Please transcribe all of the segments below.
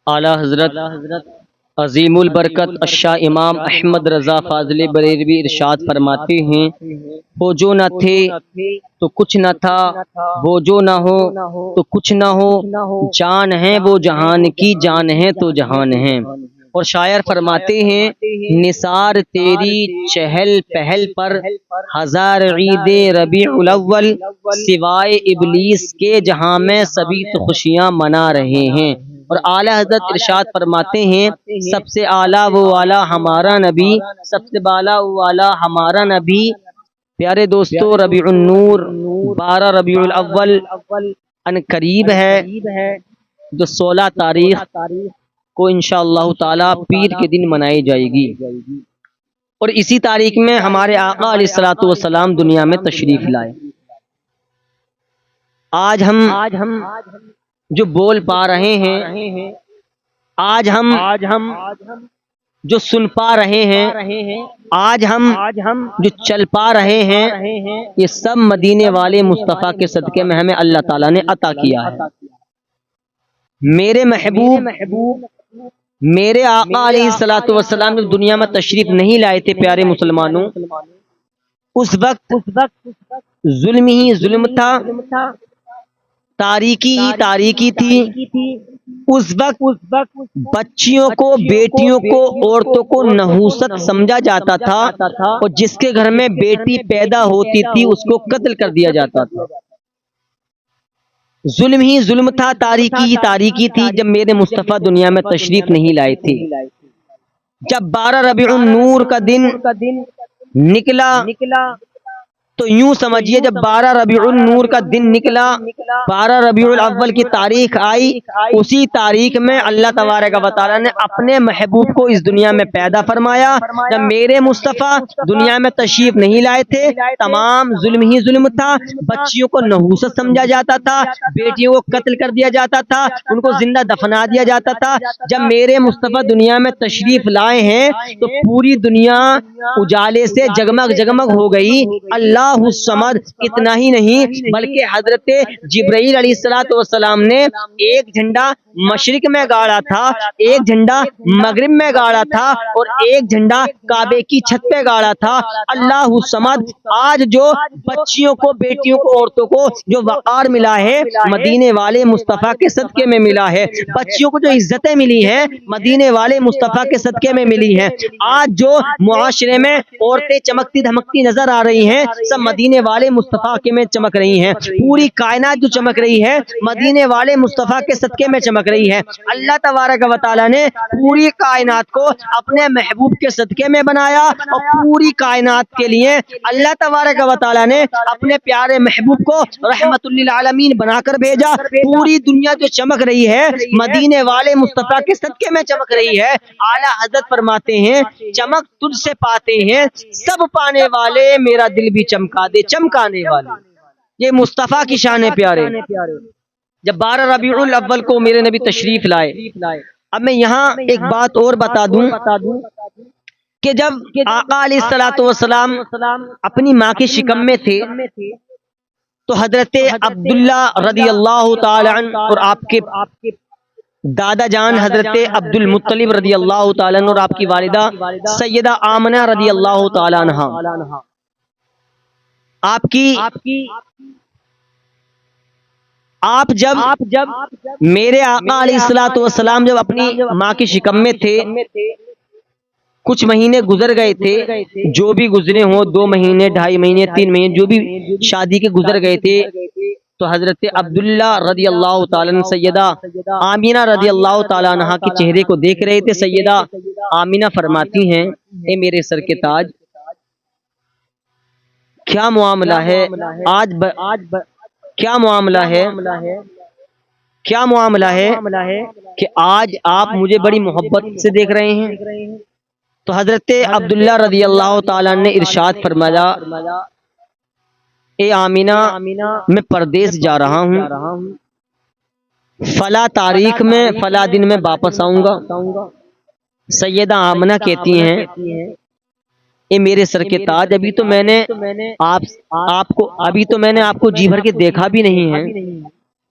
اعلیٰ حضرت عظیم البرکت الشاہ امام احمد رضا فاضلی بریلوی ارشاد فرماتے ہیں، وہ جو نہ تھے تو کچھ نہ تھا، وہ جو نہ ہو تو کچھ نہ ہو، جان ہے وہ جہان کی، جان ہے تو جہان ہے۔ اور شاعر فرماتے ہیں، نثار تیری چہل پہل پر ہزار عید ربیع الاول، سوائے ابلیس کے جہاں میں سبھی تو خوشیاں منا رہے ہیں۔ اور اعلیٰ حضرت ارشاد فرماتے ہیں، سب سے اعلیٰ وہ والا ہمارا نبی، سب سے بالا وہ والا ہمارا نبی۔ پیارے دوستو، ربیع النور 12 ربیع الاول ان قریب ہے، جو 16 تاریخ کو انشاءاللہ تعالی پیر کے دن منائی جائے گی۔ اور اسی تاریخ میں ہمارے آقا علیہ الصلوۃ والسلام دنیا میں تشریف لائے۔ آج ہم جو بول پا رہے ہیں، آج ہم جو سن پا رہے ہیں، آج ہم جو چل پا رہے ہیں، یہ سب مدینے والے مصطفیٰ کے صدقے میں ہمیں اللہ تعالیٰ نے عطا کیا ہے۔ میرے محبوب میرے آقا علیہ الصلوۃ والسلام جب دنیا میں تشریف نہیں لائے تھے، پیارے مسلمانوں، اس وقت ظلم ہی ظلم تھا، تاریکی ہی تاریکی تھی۔ اس وقت بچیوں کو، بیٹیوں کو، عورتوں کو نحوست سمجھا جاتا تھا، اور جس کے گھر میں بیٹی پیدا ہوتی تھی اس کو قتل کر دیا جاتا تھا۔ ظلم ہی ظلم تھا، تاریکی ہی تاریکی تھی جب میرے مصطفیٰ دنیا میں تشریف نہیں لائے تھے۔ جب 12 ربیع النور کا دن نکلا تو یوں سمجھیے، جب 12 ربیع النور کا دن نکلا، 12 ربیع الاول کی تاریخ آئی، اسی تاریخ میں اللہ تبارک و تعالیٰ نے اپنے محبوب کو اس دنیا میں پیدا فرمایا۔ جب میرے مصطفیٰ دنیا میں تشریف نہیں لائے تھے، تمام ظلم ہی ظلم تھا، بچیوں کو نحوست سمجھا جاتا تھا، بیٹیوں کو قتل کر دیا جاتا تھا، ان کو زندہ دفنا دیا جاتا تھا۔ جب میرے مصطفیٰ دنیا میں تشریف لائے ہیں تو پوری دنیا اجالے سے جگمگ جگمگ ہو گئی۔ اللہ الصمد، اتنا ہی نہیں بلکہ حضرت جبرائیل علیہ الصلوۃ والسلام نے ایک جھنڈا مشرق میں گاڑا تھا، ایک جھنڈا مغرب میں گاڑا تھا، اور ایک جھنڈا کعبے کی چھت پہ گاڑا تھا۔ اللہ الصمد، آج جو بچیوں کو، بیٹیوں کو، عورتوں کو جو وقار ملا ہے، مدینے والے مصطفیٰ کے صدقے میں ملا ہے۔ بچیوں کو جو عزتیں ملی ہیں، مدینے والے مصطفیٰ کے صدقے میں ملی ہیں۔ آج جو معاشرے میں عورتیں چمکتی دھمکتی نظر آ رہی ہیں، سب مدینے والے مصطفیٰ کے میں چمک رہی ہیں۔ پوری کائنات جو چمک رہی ہے، مدینے والے مصطفیٰ کے صدقے میں چمک رہی ہے۔ اللہ تبارک و تعالیٰ نے پوری کائنات کو اپنے محبوب کے صدقے میں بنایا، اور پوری کائنات کے لیے اللہ تبارک و تعالیٰ نے اپنے پیارے محبوب کو رحمت للعالمین بنا کر بھیجا۔ پوری دنیا جو چمک رہی ہے، مدینے والے مصطفیٰ کے صدقے میں چمک رہی ہے۔ اعلیٰ حضرت فرماتے ہیں، چمک تجھ سے پاتے ہیں سب پانے والے، میرا دل بھی چمکا دے چمکانے والے۔ یہ مصطفیٰ کی شان ہے پیارے۔ جب 12 ربیع الاول کو میرے نبی تشریف لائے، اب میں یہاں ایک بات اور بتا دوں کہ جب آقا علیہ الصلوۃ والسلام اپنی ماں کے شکم میں تھے تو حضرت عبداللہ رضی اللہ تعالی عنہ اور آپ کے دادا جان حضرت عبد المطلب رضی اللہ تعالی عنہ اور آپ کی والدہ سیدہ آمنہ رضی اللہ تعالی عنہ، آپ جب میرے آقا علیہ الصلوۃ والسلام جب اپنی ماں کی شکم میں تھے، کچھ مہینے گزر گئے تھے، جو بھی گزرے ہوں، 2 مہینے، 2.5 مہینے، 3 مہینے، جو بھی شادی کے گزر گئے تھے، تو حضرت عبداللہ رضی اللہ تعالیٰ عنہ سیدہ آمینہ رضی اللہ تعالیٰ عنہ کے چہرے کو دیکھ رہے تھے۔ سیدہ آمینہ فرماتی ہیں، اے میرے سر کے تاج، کیا معاملہ ہے آج کیا معاملہ ہے کیا معاملہ ہے کہ آج آپ مجھے بڑی محبت سے دیکھ رہے ہیں؟ تو حضرت عبداللہ رضی اللہ تعالیٰ نے ارشاد فرمایا، اے آمینہ، میں پردیس جا رہا ہوں، فلاں تاریخ میں فلاں دن میں واپس آؤں گا۔ سیدہ آمنہ کہتی ہیں، اے میرے سر کے تاج، ابھی تو میں نے آپ کو جی بھر کے دیکھا بھی نہیں ہے،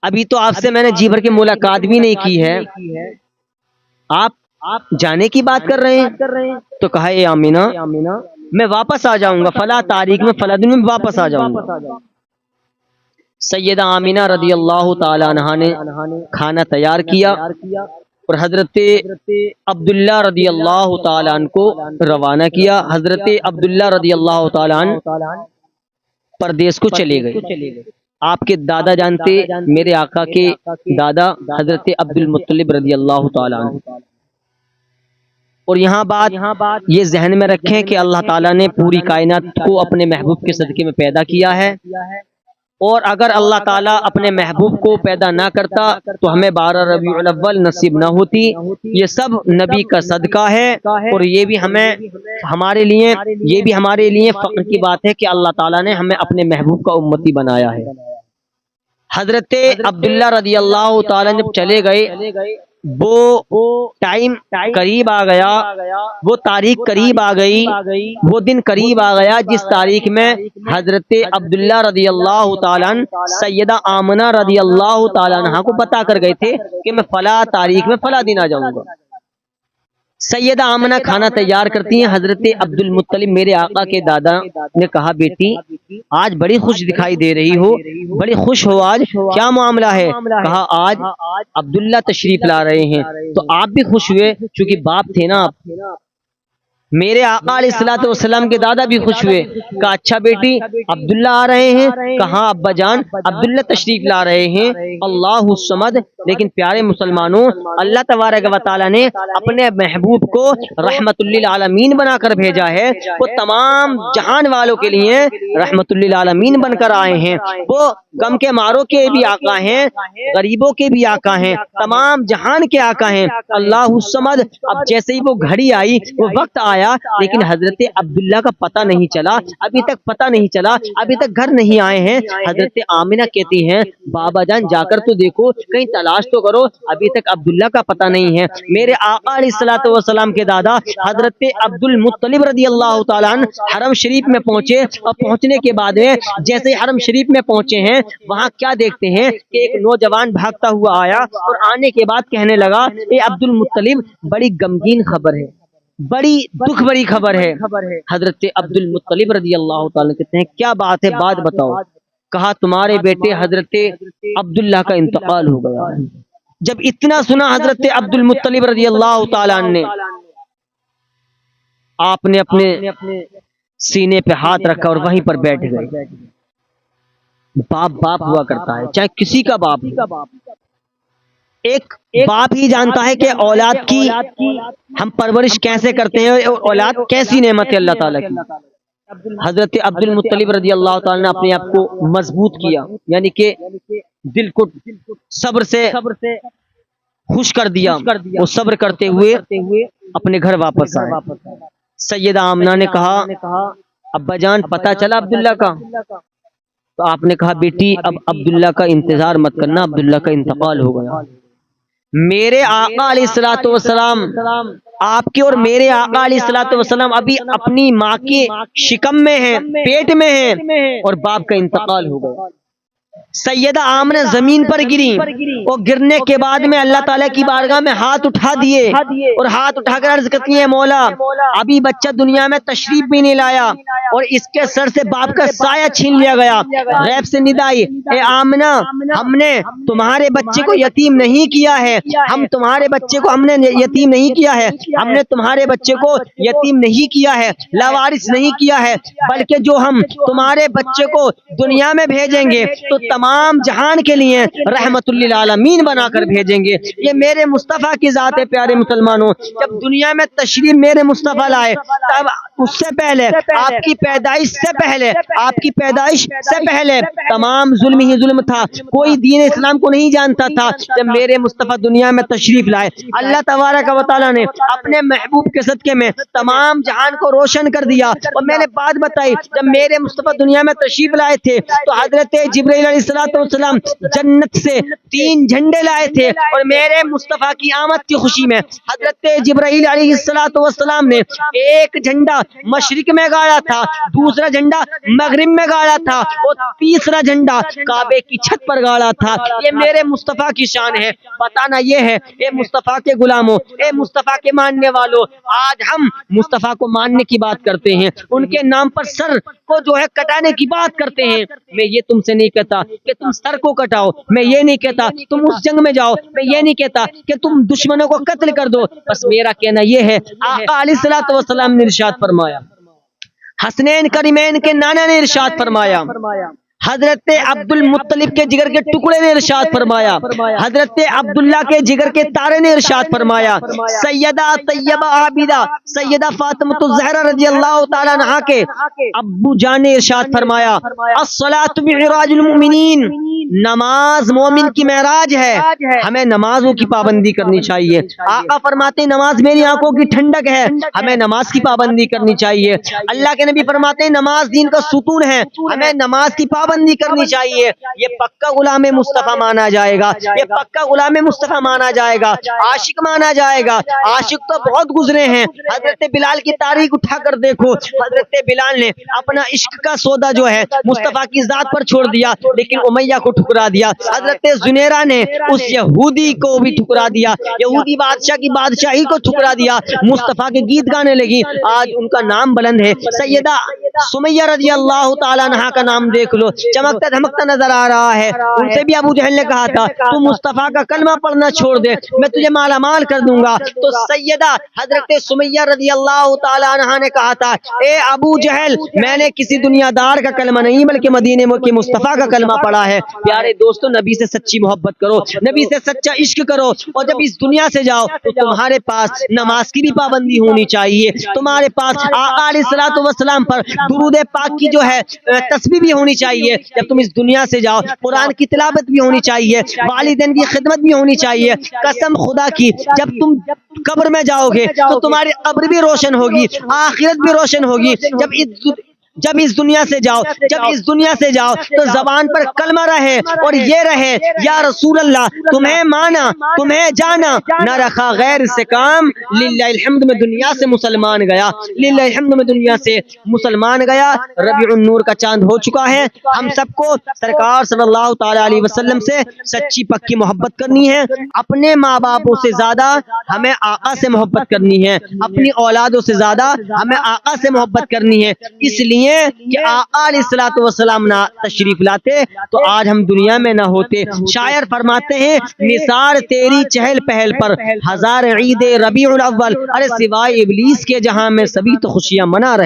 ابھی تو آپ سے میں نے جی بھر کے ملاقات بھی نہیں کی ہے، آپ جانے کی بات کر رہے ہیں؟ تو کہا اے آمینہ میں واپس آ جاؤں گا، فلاں تاریخ میں فلاں دن میں واپس آ جاؤں گا۔ سیدہ آمینہ رضی اللہ تعالی عنہا نے کھانا تیار کیا اور حضرت عبداللہ رضی اللہ تعالیٰ عنہ کو روانہ کیا۔ حضرت عبداللہ رضی اللہ تعالیٰ عنہ پردیس کو چلے گئے۔ آپ کے دادا جانتے، میرے آقا کے دادا حضرت عبد المطلب رضی اللہ تعالیٰ عنہ۔ اور یہاں بات یہ ذہن میں رکھیں کہ اللہ تعالیٰ نے پوری کائنات کو اپنے محبوب کے صدقے میں پیدا کیا ہے، اور اگر اللہ تعالیٰ اپنے محبوب کو پیدا نہ کرتا تو ہمیں 12 ربیع الاول نصیب نہ ہوتی۔ یہ سب نبی کا صدقہ ہے، اور یہ بھی ہمارے لیے فخر کی بات ہے کہ اللہ تعالیٰ نے ہمیں اپنے محبوب کا امتی بنایا ہے۔ حضرت عبداللہ رضی اللہ تعالیٰ جب چلے گئے، وہ ٹائم قریب آ گیا، وہ تاریخ قریب آ گئی، وہ دن قریب آ گیا جس تاریخ میں حضرت عبداللہ رضی اللہ تعالیٰ عنہ سیدہ آمنہ رضی اللہ تعالیٰ عنہ کو بتا کر گئے تھے کہ میں فلاں تاریخ میں فلاں دن آ جاؤں گا۔ سیدہ آمنہ کھانا تیار کرتی ہیں۔ حضرت عبد المطلب میرے آقا کے دادا نے کہا بیٹی آج بڑی خوش دکھائی دے رہی ہو، بڑی خوش ہو، آج کیا معاملہ ہے؟ کہا آج عبداللہ تشریف لا رہے ہیں۔ تو آپ بھی خوش ہوئے چونکہ باپ تھے نا آپ۔ میرے آقا علیہ الصلوۃ والسلام کے دادا بھی خوش ہوئے، کہا اچھا بیٹی عبداللہ آ رہے ہیں؟ کہاں ابا جان عبداللہ تشریف لا رہے ہیں۔ اللہ الصمد۔ لیکن پیارے مسلمانوں، اللہ تبارک و تعالیٰ نے اپنے محبوب کو رحمت للعالمین بنا کر بھیجا ہے۔ وہ تمام جہان والوں کے لیے رحمت للعالمین بن کر آئے ہیں۔ وہ غم کے ماروں کے بھی آقا ہیں، غریبوں کے بھی آقا ہیں، تمام جہان کے آقا ہیں۔ اللہ الصمد۔ اب جیسے ہی وہ گھڑی آئی، وہ وقت آیا، لیکن حضرت عبداللہ کا پتہ نہیں چلا، ابھی تک پتہ نہیں چلا، ابھی تک گھر نہیں آئے ہیں۔ حضرت آمنہ کہتی ہیں بابا جان جا کر تو دیکھو، کہیں تلاش تو کرو، ابھی تک عبداللہ کا پتہ نہیں ہے۔ میرے آقا علیہ الصلوۃ والسلام کے دادا حضرت عبد المطلب رضی اللہ تعالیٰ عنہ حرم شریف میں پہنچے، اور پہنچنے کے بعد میں جیسے حرم شریف میں پہنچے ہیں، وہاں کیا دیکھتے ہیں کہ ایک نوجوان بھاگتا ہوا آیا، اور آنے کے بعد کہنے لگا اے عبد المطلب بڑی غمگین خبر ہے، بڑی دکھ بڑی خبر ہے۔ حضرت عبد المطلب رضی اللہ تعالیٰ کہتے ہیں کیا بات ہے، بات بتاؤ۔ کہا تمہارے بیٹے حضرت عبداللہ کا انتقال ہو گیا ہے۔ جب اتنا سنا حضرت عبد المطلب رضی اللہ تعالیٰ نے، آپ نے اپنے سینے پہ ہاتھ رکھا اور وہیں پر بیٹھ گئے۔ باپ ہوا کرتا ہے، چاہے کسی کا باپ ہو۔ ایک باپ ہی جانتا ہے کہ اولاد کی ہم پرورش کیسے کرتے ہیں، اولاد کیسی نعمت ہے اللہ تعالیٰ کی۔ حضرت عبد المطلب رضی اللہ تعالیٰ نے اپنے آپ کو مضبوط کیا، یعنی کہ دل کو صبر سے خوش کر دیا، وہ صبر کرتے ہوئے اپنے گھر واپس آئے۔ سیدہ آمنہ نے کہا ابا جان پتہ چلا عبداللہ کا؟ تو آپ نے کہا بیٹی اب عبداللہ کا انتظار مت کرنا، عبداللہ کا انتقال ہو گیا۔ میرے آقا علیہ الصلوۃ والسلام، آپ کے اور میرے آقا علیہ الصلوۃ والسلام ابھی اپنی ماں کے شکم میں ہیں، پیٹ میں ہیں، اور باپ کا انتقال ہو گیا۔ سیدہ آمنہ زمین پر گری، اور گرنے کے بعد میں اللہ تعالیٰ کی بارگاہ میں ہاتھ اٹھا دیے، اور ہاتھ اٹھا کر عرض کرتی ہیں مولا ابھی بچہ دنیا میں تشریف بھی نہیں لایا، اور اس کے سر سے باپ کا سایہ چھین لیا گیا۔ غیب سے ندا آئی اے آمنہ ہم نے تمہارے بچے کو یتیم نہیں کیا ہے، ہم تمہارے بچے کو ہم نے یتیم نہیں کیا ہے، ہم نے تمہارے بچے کو یتیم نہیں کیا ہے، لاوارث نہیں کیا ہے، بلکہ جو ہم تمہارے بچے کو دنیا میں بھیجیں گے تو تمام جہان کے لیے رحمت للعالمین بنا کر بھیجیں گے۔ یہ میرے مصطفیٰ کی ذات ہے۔ پیارے مسلمانوں، جب دنیا میں تشریف میرے مصطفیٰ لائے، تب اس سے پہلے آپ کی پیدائش سے پہلے، آپ کی پیدائش سے پہلے تمام ظلم ہی ظلم تھا، کوئی دین اسلام کو نہیں جانتا تھا۔ جب میرے مصطفیٰ دنیا میں تشریف لائے، اللہ تبارک و تعالیٰ نے اپنے محبوب کے صدقے میں تمام جہان کو روشن کر دیا۔ اور میں نے بات بتائی جب میرے مصطفیٰ دنیا میں تشریف لائے تھے تو حضرت جبرائیل علیہ السلام جنت سے 3 جھنڈے لائے تھے، اور میرے مصطفیٰ کی آمد کی خوشی میں حضرت جبرائیل علیہ السلام نے ایک جھنڈا مشرق میں گاڑا تھا، دوسرا جھنڈا مغرب میں گاڑا تھا، اور تیسرا جھنڈا کعبے کی چھت پر گاڑا تھا۔ یہ میرے مصطفیٰ کی شان ہے۔ بتانا یہ ہے، اے مصطفیٰ کے غلاموں، اے مصطفیٰ کے ماننے والوں، آج ہم مصطفیٰ کو ماننے کی بات کرتے ہیں، ان کے نام پر سر کو جو ہے کٹانے کی بات کرتے ہیں۔ میں یہ تم سے نہیں کہتا کہ تم سر کو کٹاؤ، میں یہ نہیں کہتا تم اس جنگ میں جاؤ، میں یہ نہیں کہتا کہ تم دشمنوں کو قتل کر دو، بس میرا کہنا یہ ہے، آقا علیہ الصلوۃ والسلام نے ارشاد فرمایا، حسنین کریمین کے نانا نے ارشاد فرمایا، حضرت عبد المطلب کے جگر کے ٹکڑے نے ارشاد فرمایا، حضرت عبداللہ کے جگر کے تارے نے ارشاد فرمایا، سیدہ طیبہ عابدہ سیدہ فاطمہ الزہرا رضی اللہ تعالیٰ عنہا کے ابو جان نے ارشاد فرمایا، الصلاۃ معراج المؤمنین، نماز مومن کی معراج ہے، ہمیں نمازوں کی پابندی کرنی چاہیے۔ آقا فرماتے ہیں نماز میری آنکھوں کی ٹھنڈک ہے، ہمیں نماز کی پابندی کرنی چاہیے۔ اللہ کے نبی فرماتے ہیں نماز دین کا ستون ہے، ہمیں نماز کی پابندی کرنی چاہیے۔ یہ پکا غلام مصطفیٰ مانا جائے گا، یہ پکا غلام مصطفیٰ مانا جائے گا، عاشق مانا جائے گا۔ عاشق تو بہت گزرے ہیں، حضرت بلال کی تاریخ اٹھا کر دیکھو، حضرت بلال نے اپنا عشق کا سودا جو ہے مصطفیٰ کی ذات پر چھوڑ دیا، لیکن امیہ کو ٹھکرا دیا۔ حضرت زنیرہ نے اس یہودی کو بھی ٹھکرا دیا، یہودی بادشاہ کی بادشاہی کو ٹھکرا دیا، مصطفیٰ کے گیت گانے لگی۔ آج ان کا نام بلند ہے، سیدہ سمیہ رضی اللہ تعالیٰ عنہا کا نام دیکھ لو، چمکتا دھمکتا نظر آ رہا ہے۔ ان سے بھی ابو جہل نے کہا تھا تو مصطفیٰ کا کلمہ پڑھنا چھوڑ دے، میں تجھے مالا مال کر دوں گا۔ تو سیدہ حضرت سمیہ رضی اللہ تعالیٰ عنہا نے کہا تھا، اے ابو جہل، میں نے کسی دنیا دار کا کلمہ نہیں بلکہ مدینے کے مصطفیٰ کا کلمہ پڑھا ہے۔ پیارے دوستو، نبی سے سچی محبت کرو، نبی سے سچا عشق کرو، اور جب اس دنیا سے جاؤ تو تمہارے پاس نماز کی بھی پابندی ہونی چاہیے، تمہارے پاس آقا علیہ الصلوۃ والسلام پر درود پاک کی جو ہے تسبیح بھی ہونی چاہیے۔ جب تم اس دنیا سے جاؤ قرآن کی تلاوت بھی ہونی چاہیے، والدین کی خدمت بھی ہونی چاہیے۔ قسم خدا کی، جب تم قبر میں جاؤ گے تو تمہاری قبر بھی روشن ہوگی، آخرت بھی روشن ہوگی۔ جب اس دنیا سے جاؤ تو زبان پر کلمہ رہے اور یہ رہے، یا رسول اللہ تمہیں مانا تمہیں جانا، نہ رکھا غیر سے کام، للہ الحمد میں دنیا سے مسلمان گیا، للہ الحمد میں دنیا سے مسلمان گیا۔ ربیع النور کا چاند ہو چکا ہے، ہم سب کو سرکار صلی اللہ تعالی علیہ وسلم سے سچی پکی محبت کرنی ہے۔ اپنے ماں باپوں سے زیادہ ہمیں آقا سے محبت کرنی ہے، اپنی اولادوں سے زیادہ ہمیں آقا سے محبت کرنی ہے، اس لیے کہ آقا علیہ الصلوۃ والسلام نہ تشریف لاتے تو آج ہم دنیا میں نہ ہوتے۔ شاعر فرماتے ہیں، نثار تیری چہل پہل پر ہزار عید ربیع الاول، ارے سوائے ابلیس کے جہاں میں سبھی تو خوشیاں منا رہے۔